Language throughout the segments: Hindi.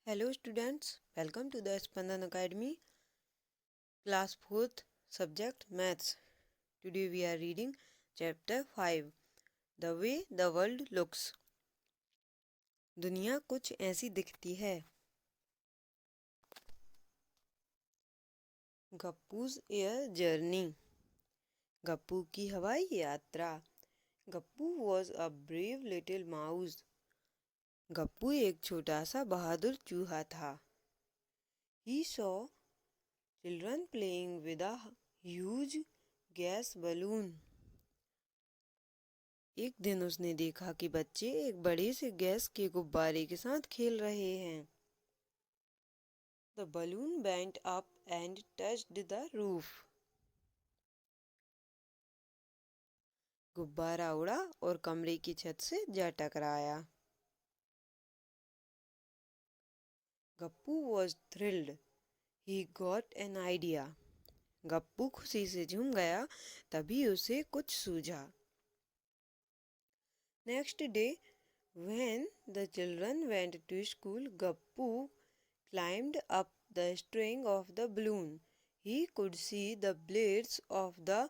Hello students, welcome to the Spandan Academy, class 4th, subject Maths. Today we are reading chapter 5, The Way the World Looks. दुनिया कुछ ऐसी दिखती है. गप्पू's air journey. गप्पू की हवाई यात्रा. Gappu was a brave little mouse. Gappu एक छोटा सा बहादुर चूहा था. He saw children playing with a huge gas balloon. एक दिन उसने देखा कि बच्चे एक बड़े से गैस के गुब्बारे के साथ खेल रहे हैं. The balloon went up and touched the roof. गुब्बारा उड़ा और कमरे की छत से जा टकराया. Gappu was thrilled. He got an idea. Gappu खुशी से झूम गया. तभी उसे कुछ सूझा. Next day, when the children went to school, Gappu climbed up the string of the balloon. He could see the blades of the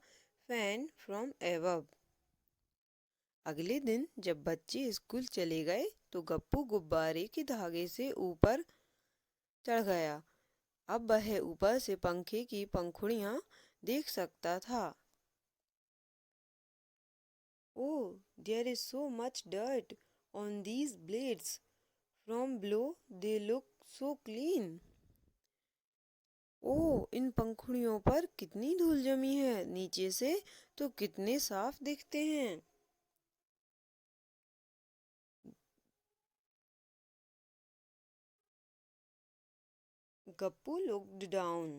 fan from above. अगले दिन जब बच्चे स्कूल चले गए तो गप्पू गुब्बारे के धागे से ऊपर चढ़ गया. अब वह ऊपर से पंखे की पंखुड़ियां देख सकता था. Oh, there is so much dirt on these blades. From below they look so clean. ओह, इन पंखुड़ियों पर कितनी धूल जमी है. नीचे से तो कितने साफ दिखते हैं. Gappu looked down.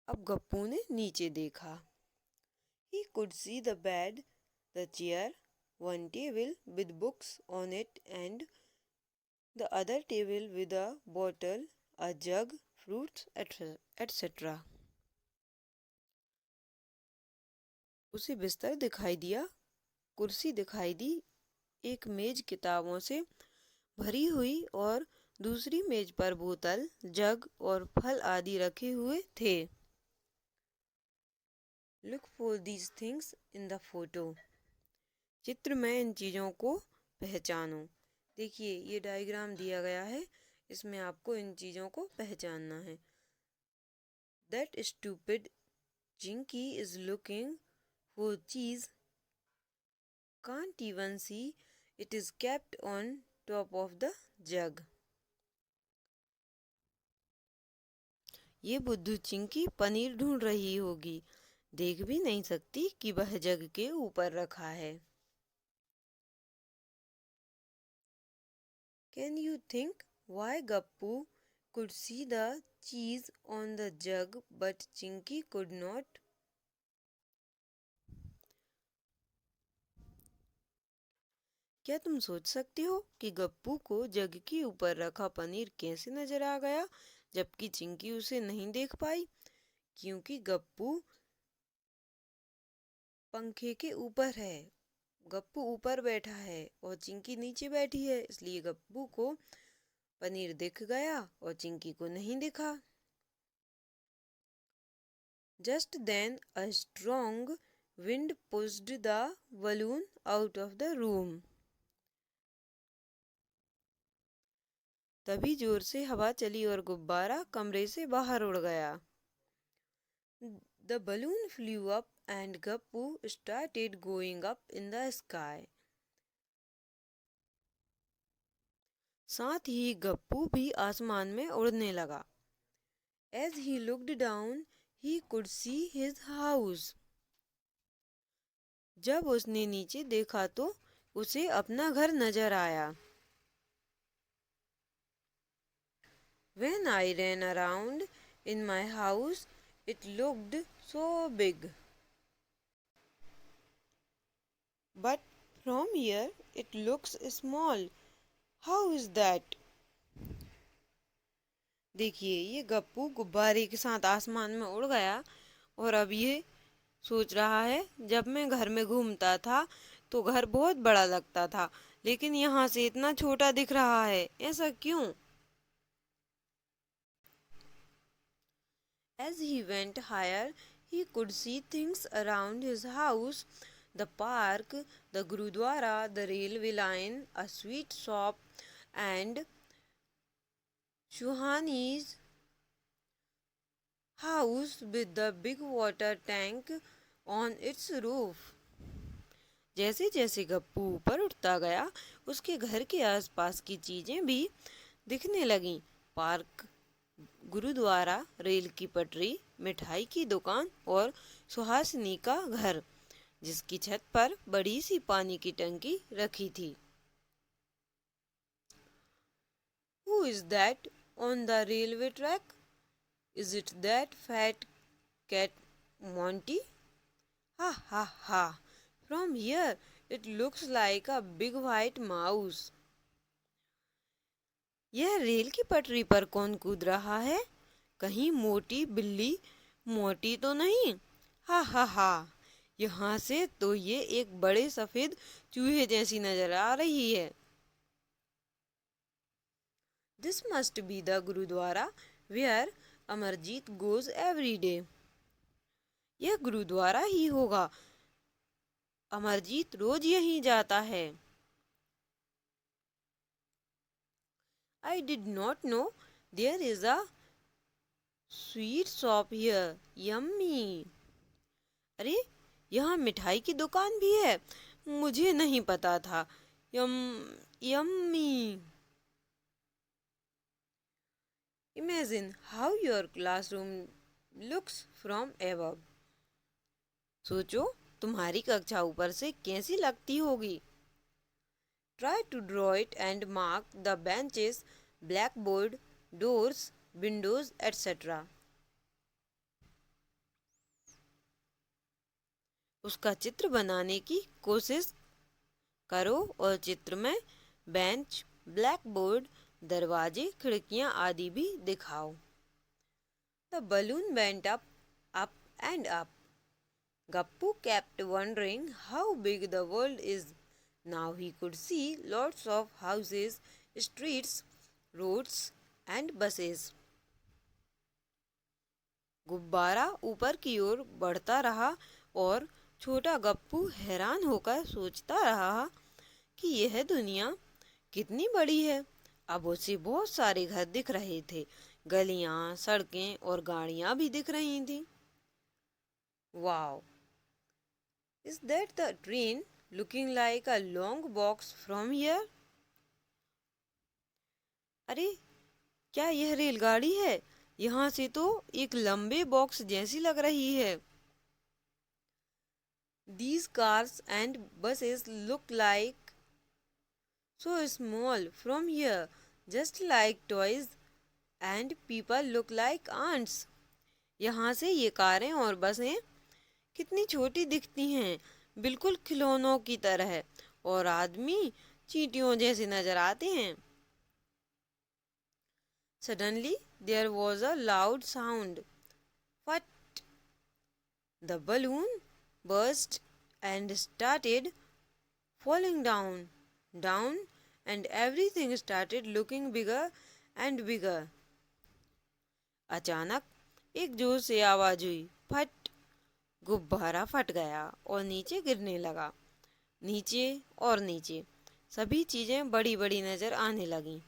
अब गप्पू ने नीचे देखा. He could see the bed, the chair, one table with books on it and the other table with a bottle, a jug, fruits, etc. उसे बिस्तर दिखाई दिया, कुर्सी दिखाई दी, एक मेज किताबों से भरी हुई और दूसरी मेज पर बोतल, जग और फल आदि रखे हुए थे. Look for these things in the photo. चित्र में इन चीज़ों को पहचानो. देखिए ये डायग्राम दिया गया है, इसमें आपको इन चीज़ों को पहचानना है. That stupid Chinky is looking for cheese. Can't even see it is kept on top of the jug. ये बुद्धू चिंकी पनीर ढूंढ रही होगी. देख भी नहीं सकती कि वह जग के ऊपर रखा है. Can you think why Gappu could see the cheese on the jug but Chinky could not? क्या तुम सोच सकते हो कि गप्पू को जग के ऊपर रखा पनीर कैसे नजर आ गया जबकि चिंकी उसे नहीं देख पाई? क्योंकि गप्पू पंखे के ऊपर है. गप्पू ऊपर बैठा है और चिंकी नीचे बैठी है, इसलिए गप्पू को पनीर दिख गया और चिंकी को नहीं दिखा. Just then a strong wind pushed the balloon out of the room. तभी जोर से हवा चली और गुब्बारा कमरे से बाहर उड़ गया. The balloon flew up and Gappu started going up in the sky. साथ ही गप्पू भी आसमान में उड़ने लगा. As he looked down, he could see his house. जब उसने नीचे देखा तो उसे अपना घर नजर आया. When I ran around in my house, it looked so big. But from here, it looks small. How is that? देखिए ये गप्पू गुब्बारे के साथ आसमान में उड़ गया और अब ये सोच रहा है जब मैं घर में घूमता था तो घर बहुत बड़ा लगता था, लेकिन यहाँ से इतना छोटा दिख रहा है, ऐसा क्यों? As he went higher, he could see things around his house, the park, the Gurudwara, the railway line, a sweet shop, and Shuhani's house with the big water tank on its roof. जैसे जैसे गप्पू ऊपर उठता गया, उसके घर के आसपास की चीजें भी दिखने लगीं। पार्क, गुरुद्वारा, रेल की पटरी, मिठाई की दुकान और सुहासिनी का घर, जिसकी छत पर बड़ी सी पानी की टंकी रखी थी। Who is that on the railway track? Is it that fat cat Monty? Ha ha ha! From here it looks like a big white mouse. यह रेल की पटरी पर कौन कूद रहा है? कहीं मोटी बिल्ली मोटी तो नहीं? हा हा हा! यहाँ से तो ये एक बड़े सफेद चूहे जैसी नजर आ रही है। This must be the Gurudwara where Amarjeet goes every day. यह गुरुद्वारा ही होगा, अमरजीत रोज यहीं जाता है। I did not know there is a sweet shop here. Yummy! अरे, यहाँ मिठाई की दुकान भी है, मुझे नहीं पता था। Yummy! Imagine how your classroom looks from above. सोचो तुम्हारी कक्षा ऊपर से कैसी लगती होगी। Try to draw it and mark the benches, blackboard, doors, windows, etc. उसका चित्र बनाने की कोशिश करो और चित्र में बेंच, ब्लैकबोर्ड, दरवाजे, खिड़कियां आदि भी दिखाओ। The balloon went up, up and up. Gappu kept wondering how big the world is. Now he could see lots of houses, streets, roads and buses. गुब्बारा ऊपर की ओर बढ़ता रहा और छोटा गप्पू हैरान होकर सोचता रहा कि यह दुनिया कितनी बड़ी है। अब उसे बहुत सारे घर दिख रहे थे, गलियां, सड़कें और गाड़ियां भी दिख रही थीं। Wow! Is that the train looking like a long box from here? अरे, क्या यह रेलगाड़ी है? यहाँ से तो एक लंबे बॉक्स जैसी लग रही है। These cars and buses look like so small from here, just like toys, and people look like ants. यहाँ से ये कारें और बसें कितनी छोटी दिखती हैं, बिल्कुल खिलौनों की तरह, और आदमी चींटियों जैसे नजर आते हैं। Suddenly there was a loud sound. What? The balloon burst and started falling down, down, and everything started looking bigger and bigger. अचानक एक जोर से आवाज हुई, फट! गुब्बारा फट गया और नीचे गिरने लगा। नीचे और नीचे सभी चीजें बड़ी बड़ी नजर आने लगीं।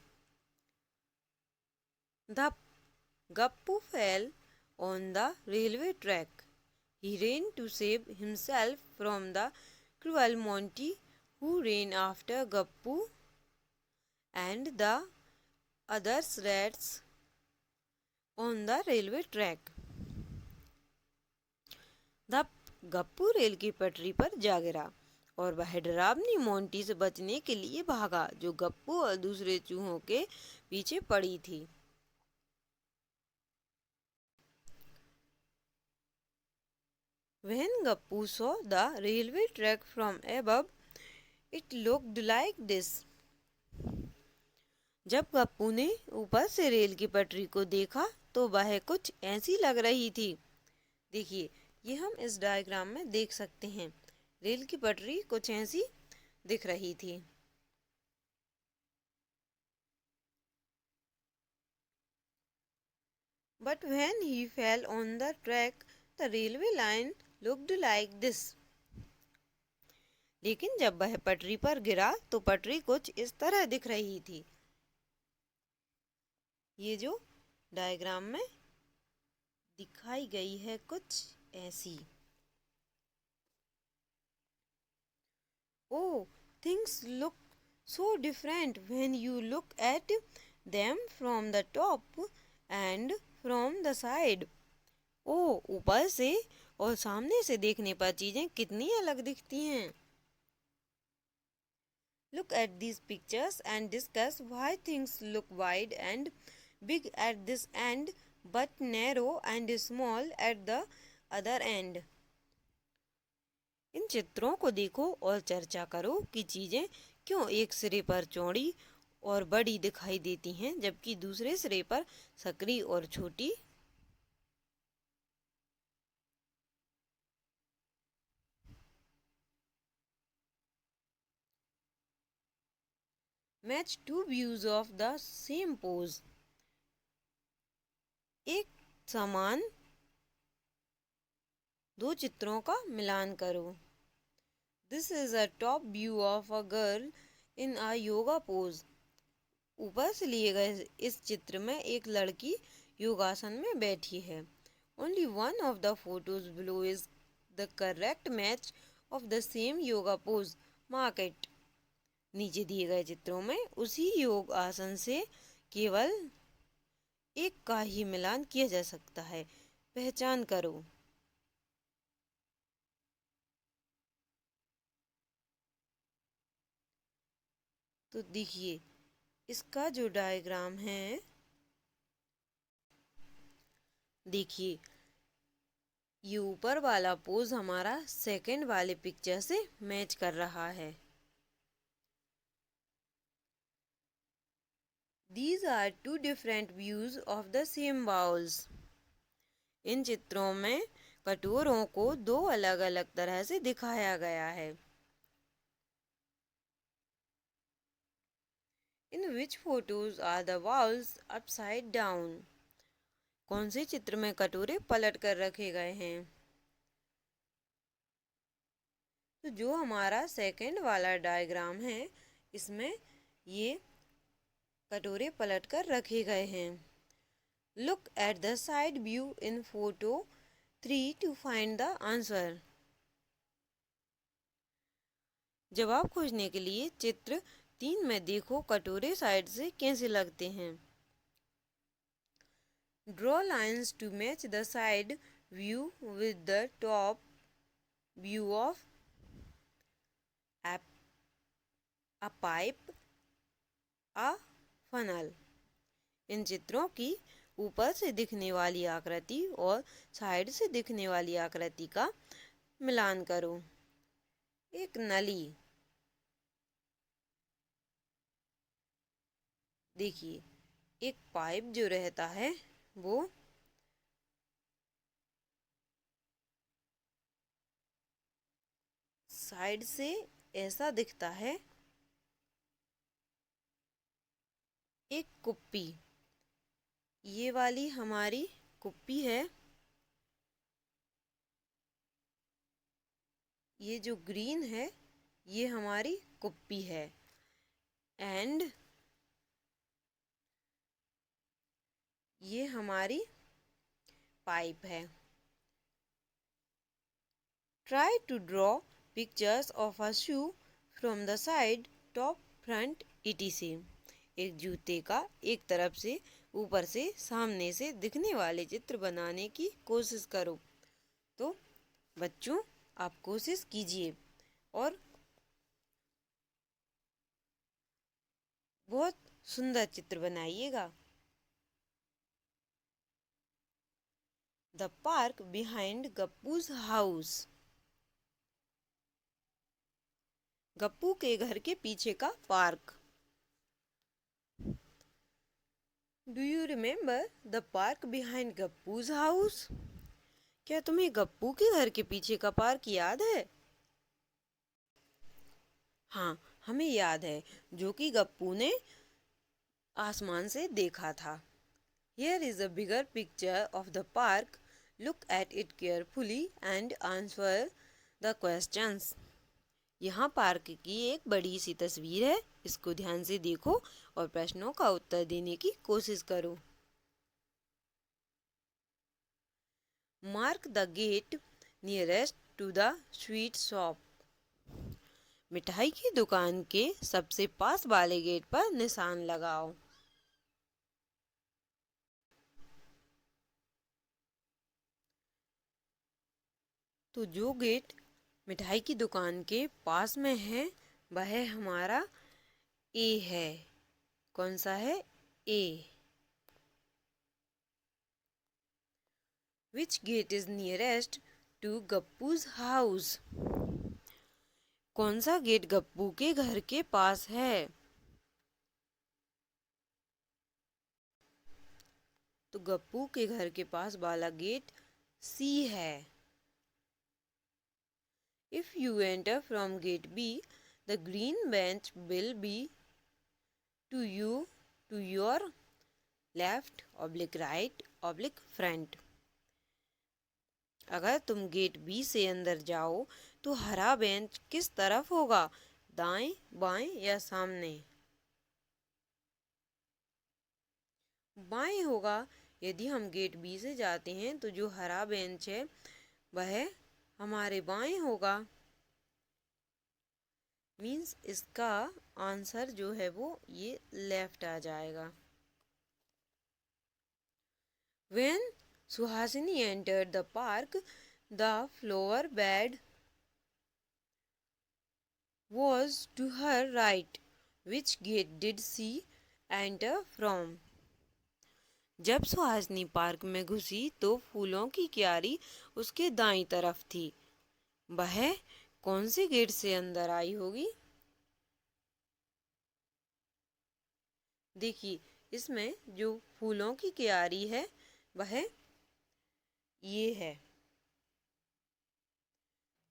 धप! Gappu fell on the railway track. He ran to save himself from the cruel Monty, who ran after Gappu and the other rats on the railway track. धप! गप्पू रेल की पटरी पर जा गिरा और वह डरावनी मोंटी से बचने के लिए भागा, जो गप्पू और दूसरे चूहों के पीछे पड़ी थी। When Gappu saw the railway track from above, it looked like this. जब गप्पू ने ऊपर से रेल की पटरी को देखा तो वह कुछ ऐसी लग रही थी। देखिए, ये हम इस डायग्राम में देख सकते हैं। रेल की पटरी कुछ ऐसी दिख रही थी। But when he fell on the track, the railway line looked like this. लेकिन जब वह पटरी पर गिरा तो पटरी कुछ इस तरह दिख रही थी। ये जो डायग्राम में दिखाई गई है कुछ ऐसी। Oh, things look so different when you look at them from the top and from the side. Oh, ऊपर से और सामने से देखने पर चीजें कितनी अलग दिखती हैं। Look at these pictures and discuss why things look wide and big at this end but narrow and small at the other end. इन चित्रों को देखो और चर्चा करो कि चीजें क्यों एक सिरे पर चौड़ी और बड़ी दिखाई देती हैं जबकि दूसरे सिरे पर संकरी और छोटी। Match to views of the same pose. एक समान दो चित्रों का मिलान करो। This is a top view of a girl in a yoga pose. ऊपर से लिए गए इस चित्र में एक लड़की योगासन में बैठी है। Only one of the photos below is the correct match of the same yoga pose. Mark it. नीचे दिए गए चित्रों में उसी योग आसन से केवल एक का ही मिलान किया जा सकता है, पहचान करो। तो देखिए इसका जो डायग्राम है, देखिए ये ऊपर वाला पोज हमारा सेकंड वाले पिक्चर से मैच कर रहा है। These are two different views of the same bowls. इन चित्रों में कटोरों को दो अलग अलग तरह से दिखाया गया है। In which photos are the bowls upside down? कौन से चित्र में कटोरे पलट कर रखे गए हैं? तो जो हमारा सेकंड वाला डायग्राम है इसमें ये कटोरे पलट कर रखे गए हैं। Look at the side view in photo 3 to find the answer. जवाब खोजने के लिए चित्र 3 में देखो कटोरे साइड से कैसे लगते हैं। Draw lines to match the side view with the top view of a pipe, a funnel. इन चित्रों की ऊपर से दिखने वाली आकृति और साइड से दिखने वाली आकृति का मिलान करो। एक नली, देखिए एक पाइप जो रहता है वो साइड से ऐसा दिखता है। एक कुप्पी, ये वाली हमारी कुप्पी है। ये जो ग्रीन है ये हमारी कुप्पी है। एंड ये हमारी पाइप है। Try to draw pictures of a shoe from the side, top, front, etc. एक जूते का एक तरफ से ऊपर से सामने से दिखने वाले चित्र बनाने की कोशिश करो। तो बच्चों आप कोशिश कीजिए और बहुत सुंदर चित्र बनाइएगा। The park behind Gappu's house. Gappu के घर के पीछे का park. Do you remember the park behind Gappu's house? क्या तुम्हें गप्पू के घर के पीछे का पार्क याद है? हाँ, हमें याद है, जो कि गप्पू ने आसमान से देखा था। Here is a bigger picture of the park. Look at it carefully and answer the questions. यहाँ पार्क की एक बड़ी सी तस्वीर है, इसको ध्यान से देखो और प्रश्नों का उत्तर देने की कोशिश करो. Mark the gate nearest to the sweet shop. मिठाई की दुकान के सबसे पास वाले गेट पर निशान लगाओ. तो जो गेट मिठाई की दुकान के पास में है वह हमारा ए है. कौन सा है? ए. Which gate is nearest to गप्पू's house? कौन सा गेट गप्पू के घर के पास है? तो गप्पू के घर के पास वाला गेट सी है. If you enter from gate B, the green bench will be to your left oblique right oblique front. अगर तुम गेट बी से अंदर जाओ तो हरा बेंच किस तरफ होगा? दाएं, बाएं या सामने? बाएं होगा. यदि हम गेट बी से जाते हैं तो जो हरा बेंच है वह हमारे बाएं होगा. मीन्स इसका आंसर जो है वो ये लेफ्ट आ जाएगा. When Suhasini entered the park, the flower bed was to her right. Which gate did she enter from? जब सुहासिनी पार्क में घुसी तो फूलों की क्यारी उसके दाईं तरफ थी. वह कौन से गेट से अंदर आई होगी? देखिए, इसमें जो फूलों की क्यारी है वह ये है.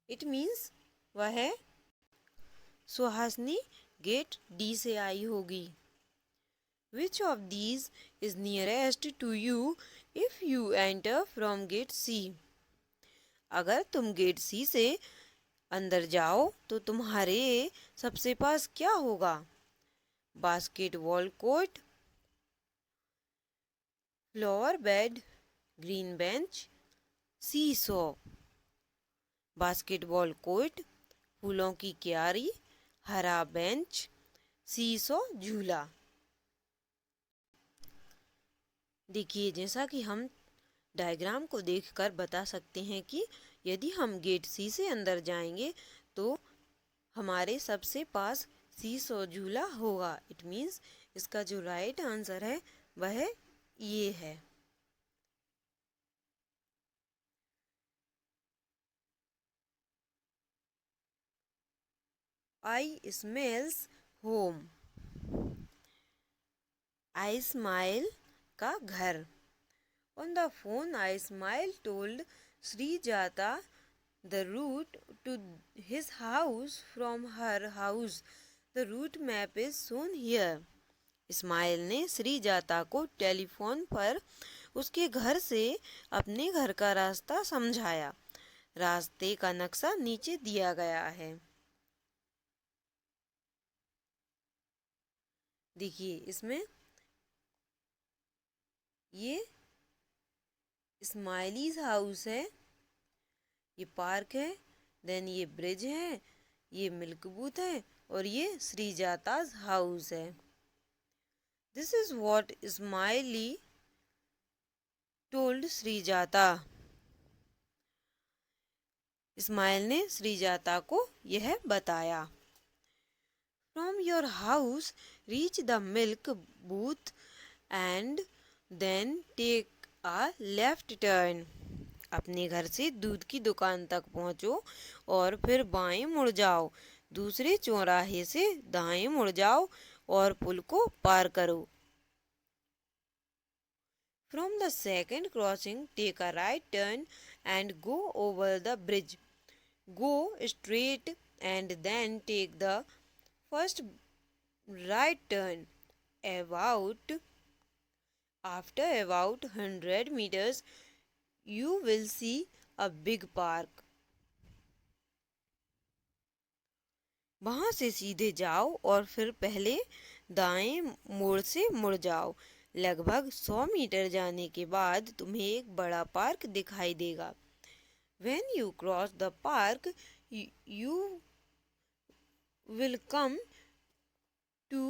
इट मीन्स वह सुहासिनी गेट डी से आई होगी. Which of these is nearest to you if you enter from gate C? अगर तुम गेट सी से अंदर जाओ तो तुम्हारे सबसे पास क्या होगा? Basketball court, flower bed, green bench, seesaw. Basketball court, फूलों की क्यारी, हरा बेंच, सी सॉ झूला. देखिए, जैसा कि हम डायग्राम को देखकर बता सकते हैं कि यदि हम गेट सी से अंदर जाएंगे तो हमारे सबसे पास सी सॉ झूला होगा. इट मीन्स इसका जो राइट आंसर है वह ये है. आई स्मेल्स होम. आई स्माइल का घर. On the phone, I smile told Srijata the route to his house from her house. The route map is shown here. Ismail ने श्रीजाता को टेलीफोन पर उसके घर से अपने घर का रास्ता समझाया. रास्ते का नक्शा नीचे दिया गया है. देखिए, इसमें ये स्माइलीज हाउस है, ये पार्क है, देन ये ब्रिज है, ये मिल्क बूथ है और ये श्रीजाता's हाउस है. This is what Smiley told Srijata. Ismail ने श्रीजाता को यह बताया. From your house reach the milk booth and then take a left turn. अपने घर से दूध की दुकान तक पहुंचो और फिर बाएं मुड़ जाओ. दूसरे चौराहे से दाएं मुड़ जाओ और पुल को पार करो. From the second crossing, take a right turn and go over the bridge. Go straight and then take the first right turn. About After about 100 meters, you will see a big park. वहां से सीधे जाओ और फिर पहले दाएं मोड़ से मुड़ जाओ। लगभग 100 मीटर जाने के बाद तुम्हें एक बड़ा पार्क दिखाई देगा। When you cross the park, you will come to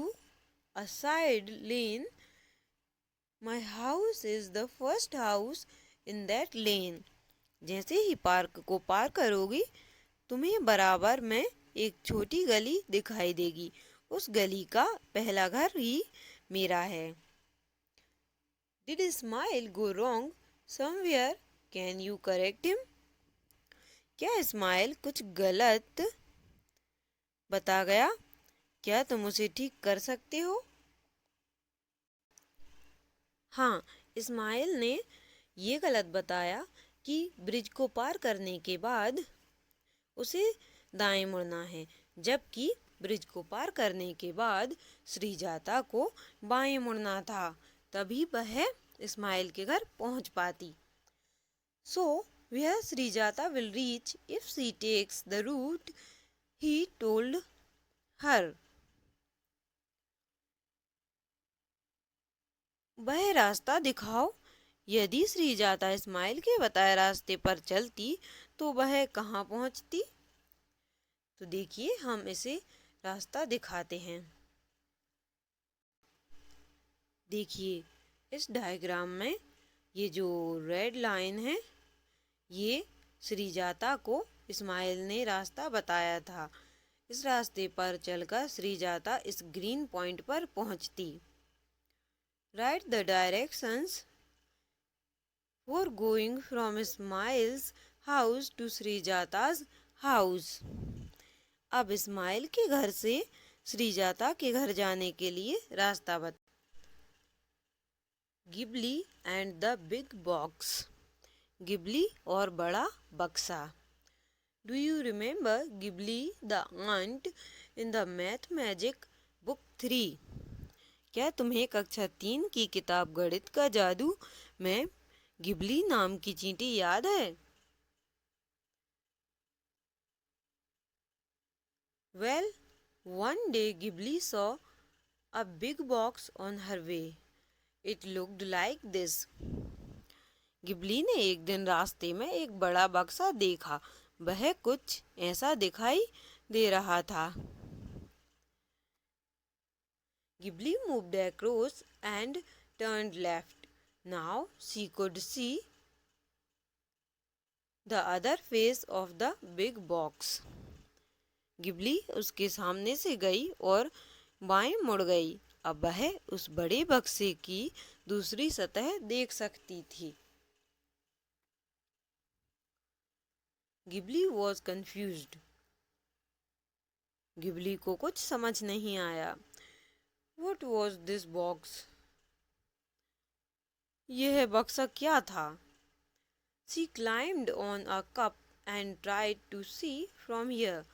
a side lane. My house is the first house in that lane. जैसे ही पार्क को पार करोगी, तुम्हें बराबर में एक छोटी गली दिखाई देगी। उस गली का पहला घर ही मेरा है। Did Ismail go wrong somewhere? Can you correct him? क्या इस्माइल कुछ गलत बता गया? क्या तुम उसे ठीक कर सकते हो? हाँ, इस्माइल ने ये गलत बताया कि ब्रिज को पार करने के बाद उसे दाएं मुड़ना है, जबकि ब्रिज को पार करने के बाद श्रीजाता को बाएं मुड़ना था, तभी वह इस्माइल के घर पहुंच पाती। So, where Srijata will reach if she takes the route he told her. वह रास्ता दिखाओ। यदि श्रीजाता इस्माइल के बताए रास्ते पर चलती तो वह कहाँ पहुँचती? तो देखिए, हम इसे रास्ता दिखाते हैं। देखिए, इस डायग्राम में ये जो रेड लाइन है, ये श्रीजाता को इस्माइल ने रास्ता बताया था। इस रास्ते पर चलकर श्रीजाता इस ग्रीन पॉइंट पर पहुंचती। Write the directions for going from Ismail's house to Srijata's house. अब इस्माइल के घर से श्रीजाता के घर जाने के लिए रास्ता बता। Gibbly and the big box. Gibbly और बड़ा बक्सा। Do you remember Gibbly the ant in the Math Magic book 3? क्या तुम्हें कक्षा 3 की किताब गणित का जादू में गिबली नाम की चींटी याद है? Well, one day Ghibli saw a big box on her way. It looked like this. Ghibli ने एक दिन रास्ते में एक बड़ा बक्सा देखा। वह कुछ ऐसा दिखाई दे रहा था। Ghibli moved across and turned left. Now she could see the other face of the big box. Ghibli उसके सामने से गई और बाएं मुड़ गई। अब वह उस बड़े बक्से की दूसरी सतह देख सकती थी। Ghibli was confused. गिबली को कुछ समझ नहीं आया। What was this box? यह बक्सा क्या था? She climbed on a cup and tried to see from here.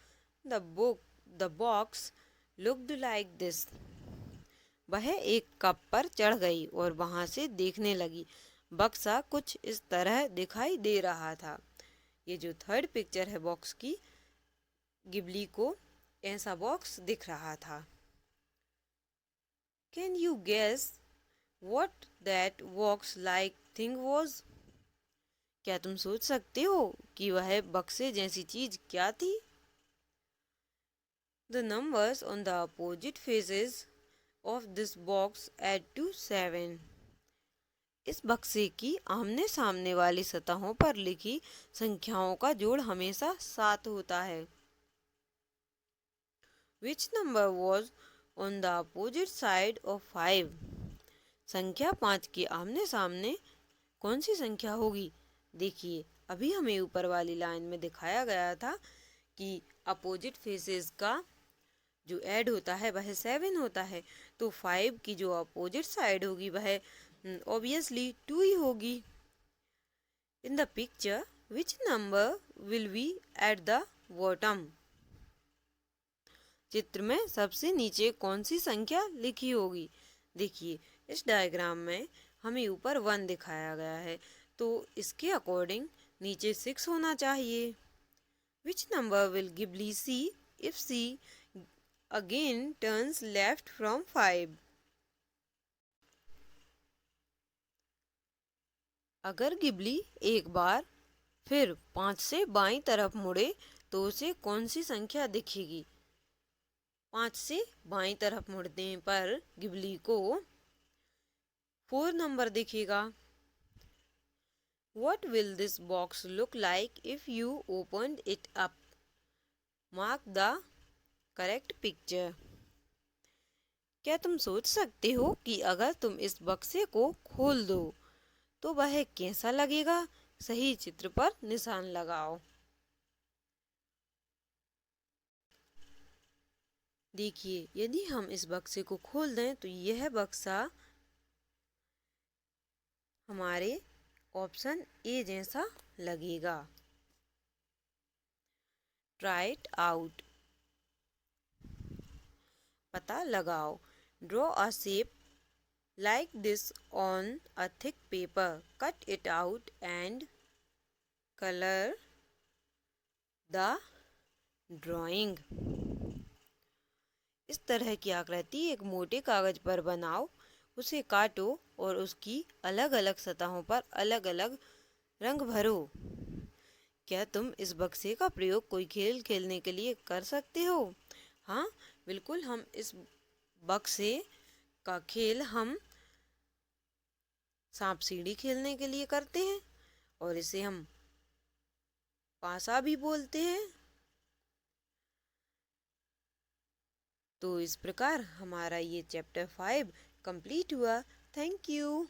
The box looked like this. वह एक कप पर चढ़ गई और वहां से देखने लगी। बक्सा कुछ इस तरह दिखाई दे रहा था। ये जो थर्ड पिक्चर है बॉक्स की, गिबली को ऐसा बॉक्स दिख रहा था। Can you guess what that box like thing was? क्या तुम सोच सकते हो कि वह बक्से जैसी चीज क्या थी? The numbers on the opposite faces of this box add to 7. इस बक्से की आमने सामने वाली सतहों पर लिखी संख्याओं का जोड़ हमेशा 7 होता है। Which number was on the opposite side of 5? संख्या 5 के आमने सामने कौन सी संख्या होगी? देखिए, अभी हमें ऊपर वाली लाइन में दिखाया गया था कि अपोजिट फेसेस का जो ऐड होता है वह 7 होता है, तो 5 की जो अपोजिट साइड होगी वह ऑब्वियसली 2 ही होगी। In the picture which number will be at the bottom? चित्र में सबसे नीचे कौन सी संख्या लिखी होगी? देखिए, इस डायग्राम में हमें ऊपर 1 दिखाया गया है, तो इसके अकॉर्डिंग नीचे 6 होना चाहिए। Which number will Gibbly see if see again turns left from 5? अगर गिबली एक बार फिर 5 से बाईं तरफ मुड़े तो उसे कौन सी संख्या दिखेगी? 5 से बाईं तरफ मुड़ने पर गिबली को 4 नंबर दिखेगा। What will this box look like if you opened it up? Mark the correct picture. क्या तुम सोच सकते हो कि अगर तुम इस बक्से को खोल दो तो वह कैसा लगेगा? सही चित्र पर निशान लगाओ। देखिए, यदि हम इस बक्से को खोल दें तो यह बक्सा हमारे ऑप्शन ए जैसा लगेगा। Try it out. पता लगाओ। Draw a shape like this on a thick paper. Cut it out and color the drawing. इस तरह की आकृति एक मोटे कागज पर बनाओ, उसे काटो और उसकी अलग अलग सतहों पर अलग अलग रंग भरो। क्या तुम इस बक्से का प्रयोग कोई खेल खेलने के लिए कर सकते हो? हाँ, बिल्कुल। हम इस बक्से का खेल हम सांप सीढ़ी खेलने के लिए करते हैं और इसे हम पासा भी बोलते हैं। तो इस प्रकार हमारा ये चैप्टर 5 कंप्लीट हुआ। Thank you.